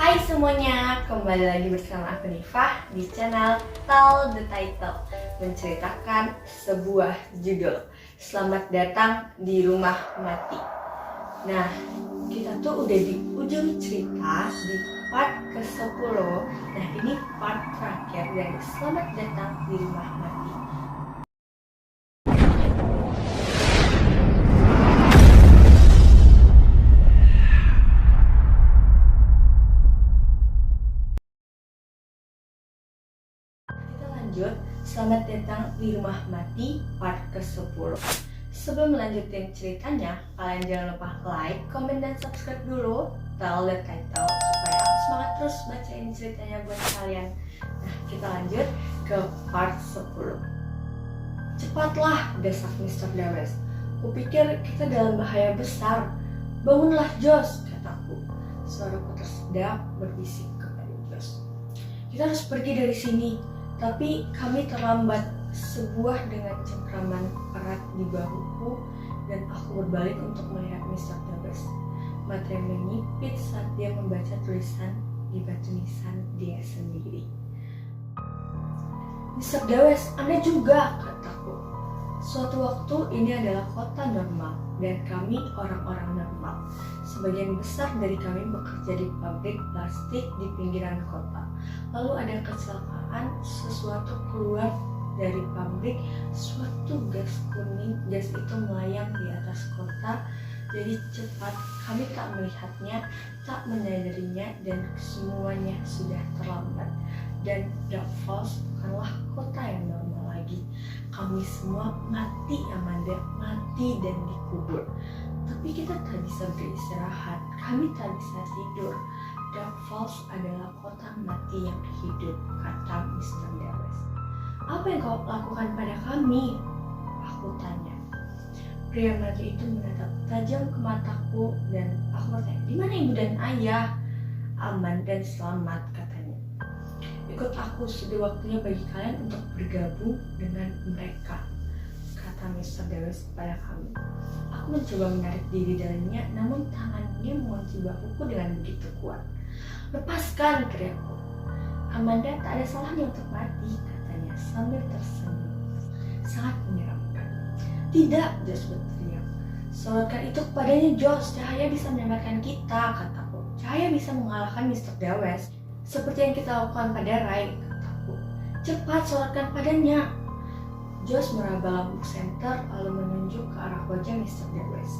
Hai semuanya, kembali lagi bersama aku Nifah di channel Tell the Title, menceritakan sebuah judul. Selamat datang di rumah mati. Nah, kita tuh udah di ujung cerita di part ke-10. Nah, ini part terakhir dari Selamat datang di rumah mati. Lanjut, selamat datang di rumah mati part ke-10. Sebelum melanjutin ceritanya, kalian jangan lupa like, comment, dan subscribe dulu Tell the Title supaya aku semangat terus bacain ceritanya buat kalian. Nah, kita lanjut ke part 10. Cepatlah, desak Mr. Dawes. Kupikir kita dalam bahaya besar. Bangunlah, Josh, kataku. Suaraku tersedak berbisik kepada Josh. Kita harus pergi dari sini. Tapi kami terlambat, sebuah dengan cengkraman erat di bahuku, dan aku berbalik untuk melihat Mr. Dawes. Matanya menyipit saat dia membaca tulisan di batu nisan dia sendiri. Mr. Dawes, Anda juga, kataku. Suatu waktu ini adalah kota normal, dan kami orang-orang normal. Sebagian besar dari kami bekerja di pabrik plastik di pinggiran kota. Lalu ada kecelakaan, sesuatu keluar dari pabrik, suatu gas kuning, gas itu melayang di atas kota. Jadi cepat, kami tak melihatnya, tak menyadarinya, dan semuanya sudah terlambat. Dan Dark Falls bukanlah kota yang normal lagi. Kami semua mati, Amanda, mati dan dikubur. Tapi kita tak bisa beristirahat, kami tak bisa tidur. Dark Falls adalah kota mati yang hidup, kata Mr. Dawes. Apa yang kau lakukan pada kami? Aku tanya. Pria mati itu menatap tajam ke mataku dan aku bertanya, di mana ibu dan ayah? Aman dan selamat, katanya. Ikut aku, sudah waktunya bagi kalian untuk bergabung dengan mereka, kata Mr. Dawes kepada kami. Aku mencoba menarik diri darinya, namun tangannya mengunci bahuku dengan begitu kuat. Lepaskan, teriakku. Amanda tak ada salahnya untuk mati, katanya sambil tersenyum. Sangat menyeramkan. Tidak, Josh berteriak. Sorotkan itu kepadanya, Josh. Cahaya bisa menyelamatkan kita, kataku. Cahaya bisa mengalahkan Mr. Dawes, seperti yang kita lakukan pada Ray, kataku. Cepat, sorotkan padanya. Josh meraba lampu senter lalu menunjuk ke arah wajah Mr. Dawes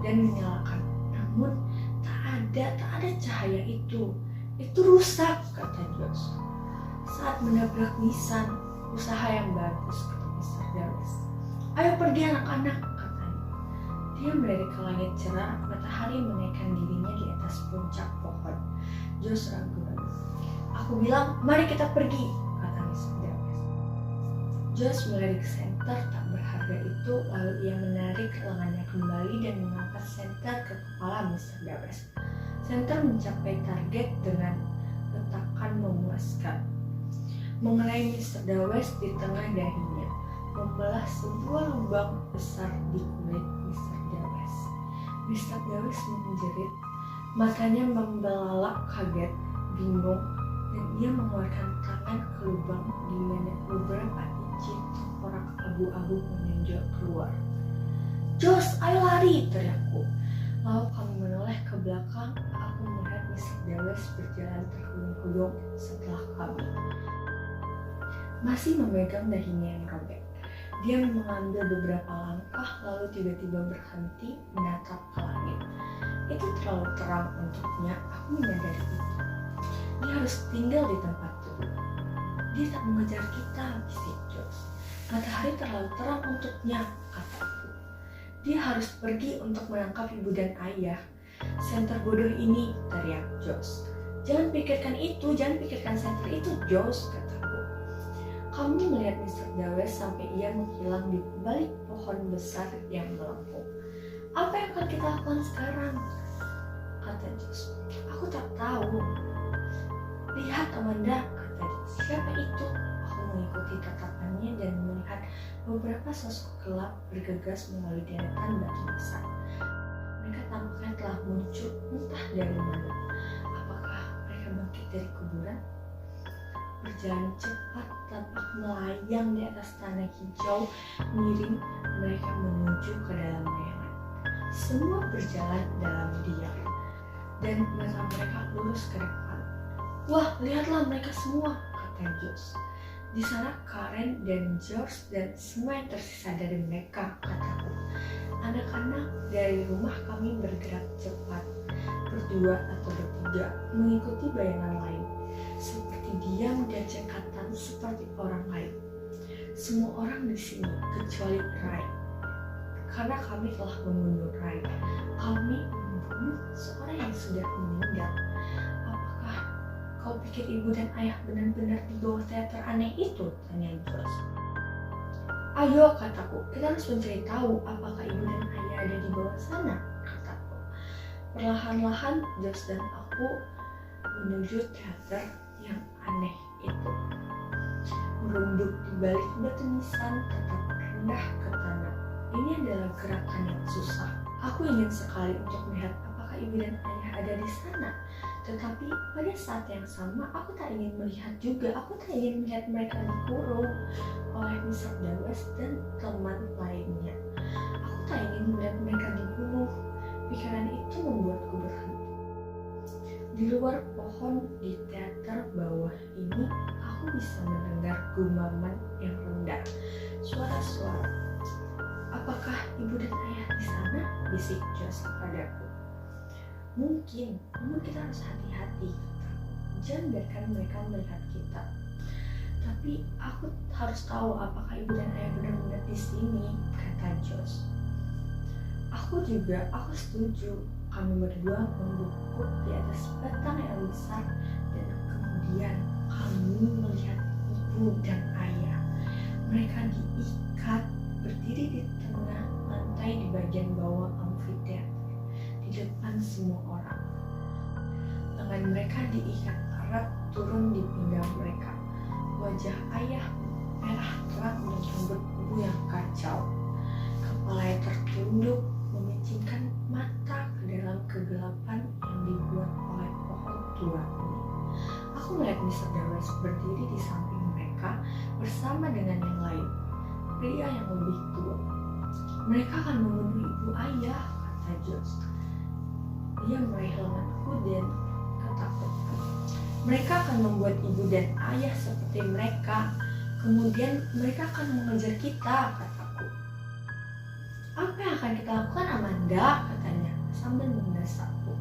dan menyalakan. Namun tak ada cahaya itu. Itu rusak, kata Josh. Saat menabrak nisan, usaha yang bagus, kata Mr. Dawes. Ayo pergi anak-anak, katanya. Dia melirik ke langit cerah, matahari menaikkan dirinya di atas puncak pohon. Josh ragu-ragu. Aku bilang, mari kita pergi, kata Mr. Dawes. Josh melirik senter tak berharga itu, lalu ia menarik lengannya kembali dan mengangkat senter ke kepala Mr. Dawes. Senter mencapai target dengan retakan memuaskan. Mengenai Mr. Dawes di tengah dahinya, membelah sebuah lubang besar di kulit Mr. Dawes. Mr. Dawes menjerit, matanya membelalak kaget, bingung, dan ia mengeluarkan tangan ke lubang di mana beberapa inci tengkorak abu-abu menonjol keluar. Josh, ayo lari, teriakku. Lalu kami menoleh ke belakang, aku melihat Mr. Dawes berjalan terhuyung-huyung setelah kami. Masih memegang dahinya yang robek. Dia mengambil beberapa langkah lalu tiba-tiba berhenti menatap ke langit. Itu terlalu terang untuknya, aku menyadari itu. Dia harus tinggal di tempat itu. Dia tak mengejar kita, bisik Josh. Matahari terlalu terang untuknya, kataku. Dia harus pergi untuk menangkap ibu dan ayah. Senter bodoh ini, teriak Josh. Jangan pikirkan itu, jangan pikirkan senter itu, Josh, kataku. Kami melihat Mr. Dawes sampai ia menghilang di balik pohon besar yang melengkung. Apa yang akan kita lakukan sekarang? Kata Josh. Aku tak tahu. Lihat, Amanda, kata Josh. Siapa itu? Aku mengikuti tatapannya dan melihat beberapa sosok gelap bergegas melalui deretan batu besar. Mereka tampaknya telah muncul entah dari mana. Apakah mereka berjalan cepat tampak melayang di atas tanah hijau miring. Mereka menuju ke dalam bayangan. Semua berjalan dalam diam, dan mata mereka lurus ke depan. "Wah, lihatlah mereka semua," kata Josh. "Di sana Karen dan George dan semua yang tersisa dari mereka," kataku. Anak-anak dari rumah kami bergerak cepat, berdua atau bertiga, mengikuti bayangan lain, seperti diam dan cekatan seperti orang lain. Semua orang di sini kecuali Ray, karena kami telah membunuh Ray. Kami membunuh seorang yang sudah meninggal. "Apakah kau pikir ibu dan ayah benar-benar di bawah teater aneh itu?" tanya Josh. "Ayo," kataku, "kita harus mencari tahu apakah ibu dan ayah ada di bawah sana," kataku. Perlahan-lahan Josh dan aku menuju teater yang aneh itu. Merunduk di balik batu nisan tetap rendah ke tanah. Ini adalah gerakan yang susah. Aku ingin sekali untuk melihat apakah ibu dan ayah ada di sana. Tetapi pada saat yang sama aku tak ingin melihat juga. Aku tak ingin melihat mereka dikurung oleh Mr. Dawes dan teman lainnya. Aku tak ingin melihat mereka dibunuh. Pikiran itu membuatku berhenti. Di luar pohon di teater bawah ini, aku bisa mendengar gumaman yang rendah. Suara-suara. "Apakah ibu dan ayah di sana?" bisik Josh kepadaku. Mungkin, namun kita harus hati-hati, kataku. Jangan biarkan mereka melihat kita. "Tapi aku harus tahu apakah ibu dan ayah benar-benar di sini," kata Josh. Aku setuju. Kami berdua membungkuk di atas batang yang besar, dan kemudian kami melihat ibu dan ayah. Mereka diikat berdiri di tengah lantai di bagian bawah amfiteater, di depan semua orang. Tangan mereka diikat erat turun di pinggang mereka. Wajah ayah merah terang dan rambut ibu yang kacau. Kepalanya tertunduk, memicingkan mata ke dalam kegelapan yang dibuat oleh pohon tua ini. Aku melihat Mr. Dawes berdiri di samping mereka bersama dengan yang lain, pria yang lebih tua. "Mereka akan membunuh ibu ayah," kata Josh. Dia meraih lenganku dan kataku, "Mereka akan membuat ibu dan ayah seperti mereka. Kemudian mereka akan mengejar kita," kataku. "Apa yang akan kita lakukan, Amanda?" katanya sambil mendesakku.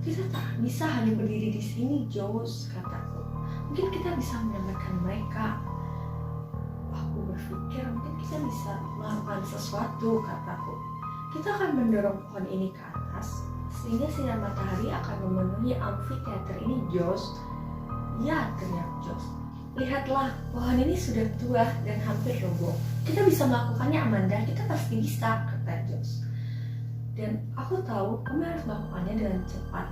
"Kita tak bisa hanya berdiri di sini, Josh," kataku. "Mungkin kita bisa menyelamatkan mereka." Aku berpikir mungkin kita bisa melakukan sesuatu, kataku. "Kita akan mendorong pohon ini ke atas, sehingga sinar matahari akan memenuhi amfiteater ini, Josh." "Ya," teriak Josh. "Lihatlah, pohon ini sudah tua dan hampir roboh. Kita bisa melakukannya, Amanda. Kita pasti bisa," kata Josh. Dan aku tahu kami harus melakukannya dengan cepat.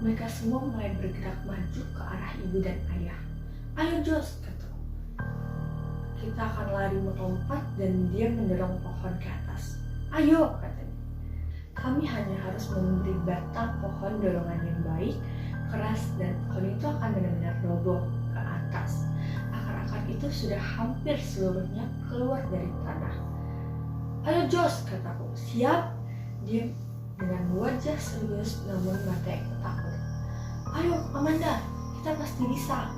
Mereka semua mulai bergerak maju ke arah ibu dan ayah. "Ayo, Josh," kataku. "Kita akan lari melompat dan dia mendorong pohon ke atas." "Ayo," katanya. Kami hanya harus memberi batang pohon dorongan yang baik, keras, dan pohon itu akan benar-benar roboh ke atas. Akar-akar itu sudah hampir seluruhnya keluar dari tanah. "Ayo, Josh," kataku. "Siap?" Dia dengan wajah serius namun mata yang takut. "Ayo, Amanda, kita pasti bisa."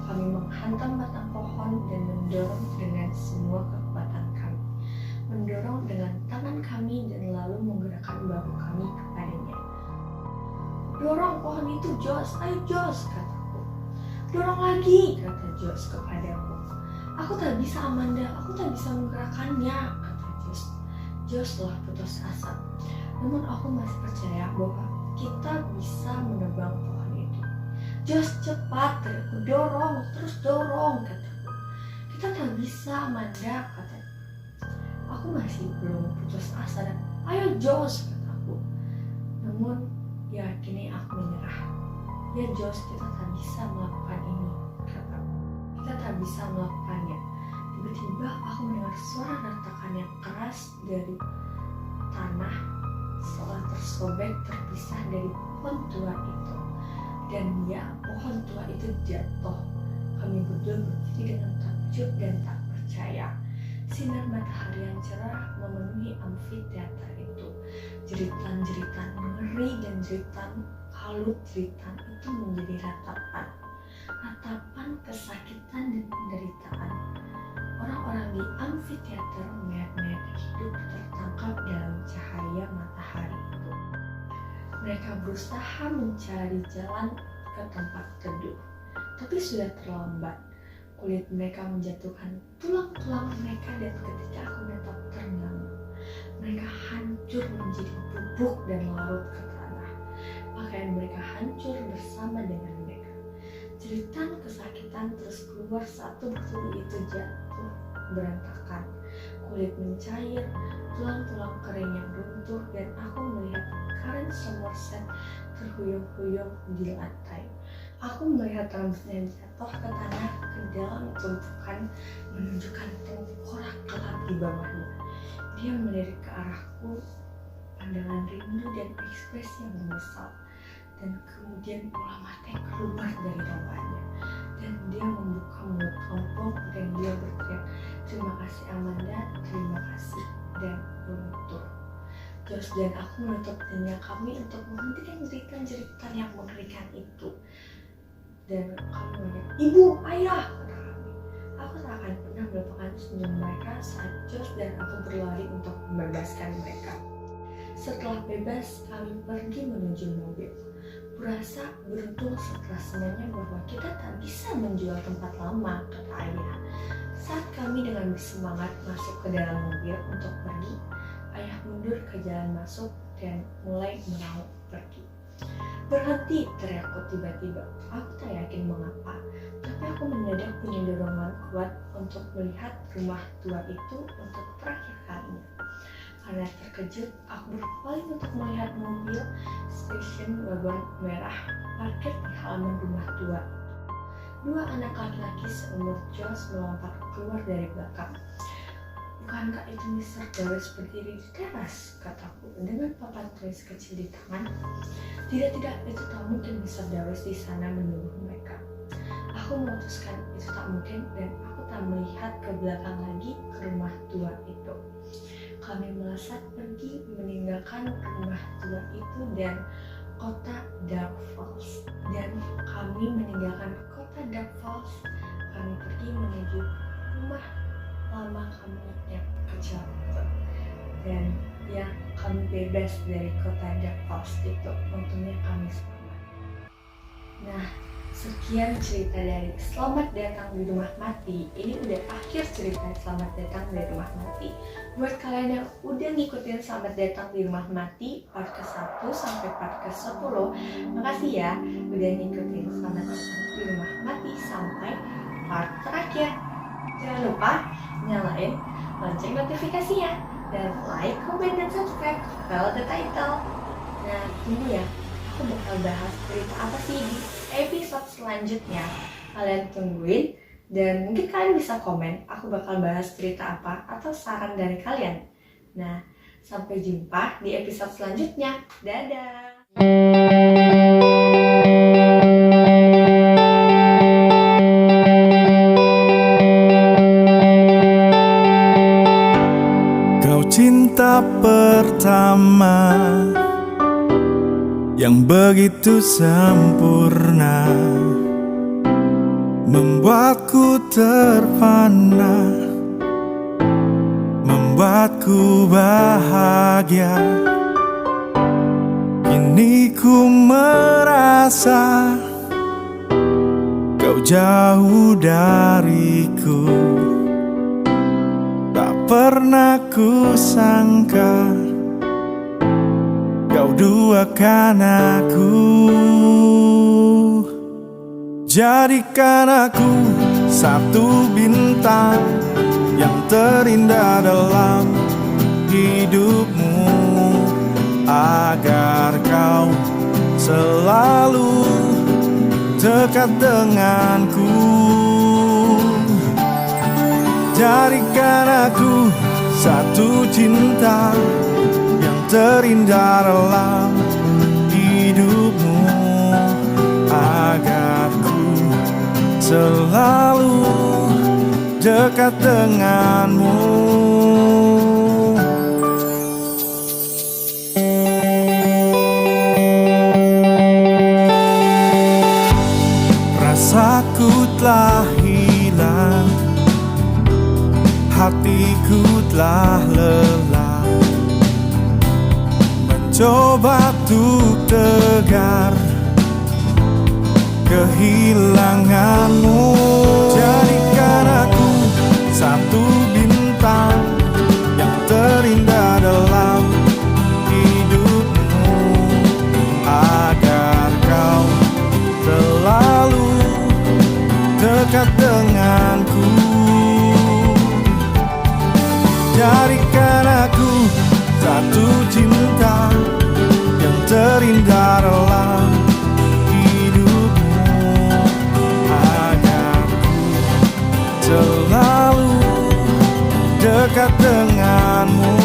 Kami menghantam batang pohon dan mendorong dengan semua kekuatan kami. Mendorong dengan tangan kami dan lalu menggerakkan bahu kami kepadanya. "Dorong pohon itu, Josh. Ayo, Josh," kataku. "Dorong lagi," kata Josh kepadaku. "Aku tak bisa, Amanda. Aku tak bisa menggerakkannya," kata Josh. Josh telah putus asa. Namun aku masih percaya bahwa kita bisa menebang pohon itu. "Josh, cepat," teriakku. "Dorong, terus dorong," kataku. "Kita tak bisa, Amanda," katanya. Aku masih belum putus asa dan "Ayo, Josh," kataku. Namun ya kini aku menyerah. "Ya, Josh, kita tak bisa melakukan ini," kataku. "Kita tak bisa melakukannya." Tiba-tiba aku mendengar suara retakan yang keras dari tanah seolah tersobek terpisah dari pohon tua itu. Dan ya, pohon tua itu jatuh kami berdua berdiri dengan takjub dan tak percaya. Sinar matahari yang cerah memenuhi amfiteater itu. Jeritan-jeritan ngeri dan jeritan kalut jeritan itu menjadi ratapan kesakitan dan penderitaan. Orang-orang di amfiteater melihat hidup tertangkap dalam cahaya matahari itu. Mereka berusaha mencari jalan ke tempat teduh, tapi sudah terlambat. Kulit mereka menjatuhkan tulang-tulang mereka, dan ketika aku menatap termenung, mereka hancur menjadi bubuk dan larut ke tanah. Pakaian mereka hancur bersama dengan mereka. Jeritan kesakitan terus keluar satu persatu itu jatuh berantakan. Kulit mencair, tulang-tulang kering yang runtuh, dan aku melihat Karen Somerset terhuyung-huyung di lantai. Aku melihat rambutnya jatuh ke tanah ke dalam tumpukan, menunjukkan tengkorak gelap di bawahnya. Dia melirik ke arahku, pandangan rindu dan ekspresi yang menyesal. Dan kemudian bola mata keluar dari dalamnya, dan dia membuka mulut ompong dan dia berteriak, "Terima kasih Amanda, terima kasih," dan runtuh. Josh dan aku menutup telinga kami untuk menghentikan jeritan-jeritan yang mengerikan itu. Dan kami melihat, "Ibu, ayah," kata kami. Aku tak akan pernah melupakan senyum mereka saat Josh dan aku berlari untuk membebaskan mereka. Setelah bebas, kami pergi menuju mobil. Kurasa beruntung setelah semuanya bahwa kita tak bisa menjual tempat lama, kata ayah. Saat kami dengan bersemangat masuk ke dalam mobil untuk pergi, ayah mundur ke jalan masuk dan mulai merauk pergi. "Berhenti!" teriakku tiba-tiba. Aku tak yakin mengapa, tapi aku mendadak punya dorongan kuat untuk melihat rumah tua itu untuk terakhir kalinya. Karena terkejut, aku berpaling untuk melihat mobil station wagon merah parkir di halaman rumah tua. Dua anak laki-laki seumur Josh melompat keluar dari belakang. "Bukankah itu Mr. Dawes berdiri di teras?" kataku dengan papan tulis kecil di tangan. Tidak, itu tak mungkin Mr. Dawes di sana menunggu mereka. Aku memutuskan itu tak mungkin dan aku tak melihat ke belakang lagi ke rumah tua itu. Kami melesat pergi meninggalkan rumah tua itu dan kota Dark Falls. Kami pergi menuju rumah lama kami yang kecil itu. Dan ya, kami bebas dari kota Dark Falls itu. Untungnya kami selamat. Nah, sekian cerita dari Selamat Datang di Rumah Mati. Ini udah akhir cerita Selamat Datang di Rumah Mati. Buat kalian yang udah ngikutin Selamat Datang di Rumah Mati part ke-1 sampai part ke-10, makasih ya udah ngikutin Selamat Datang di Rumah Mati sampai part terakhir. Jangan lupa nyalain lonceng notifikasinya dan like, comment, dan subscribe bell the title. Nah, tunggu ya, aku bakal bahas cerita apa sih di episode selanjutnya. Kalian tungguin dan mungkin kalian bisa komen aku bakal bahas cerita apa atau saran dari kalian. Nah, sampai jumpa di episode selanjutnya. Dadah. Kau cinta pertama yang begitu sempurna, membuatku terpana, membuatku bahagia. Kini ku merasa kau jauh dariku. Tak pernah ku sangka kau duakan aku. Jadikan aku satu bintang yang terindah dalam hidupmu, agar kau selalu dekat denganku. Jadikan aku satu cinta yang terindah dalam hidupmu, agar ku selalu dekat denganmu. Rasaku telah hilang, hatiku telah lelah, mencoba untuk tegar kehilanganmu. Jadikan aku satu bintang yang terindah dalam hidupmu, agar kau selalu dekat denganku. Jadikan aku satu cinta yang terindah dalam hidupmu, agar ku selalu dekat denganmu.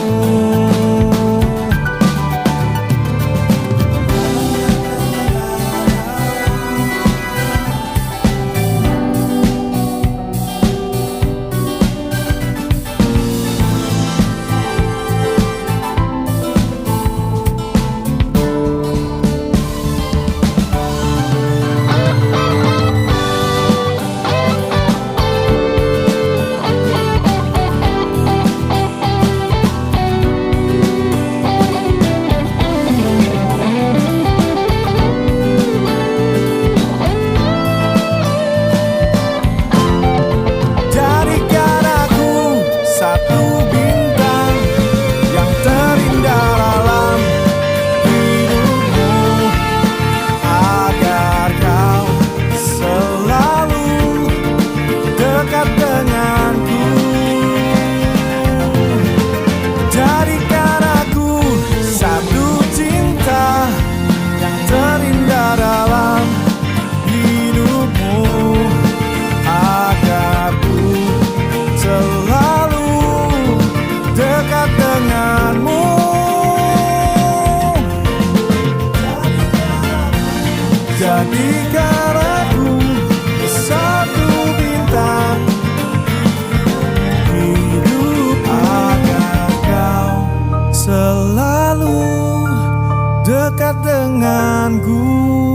Jadikan aku satu bintang hidup, agar kau selalu dekat denganku.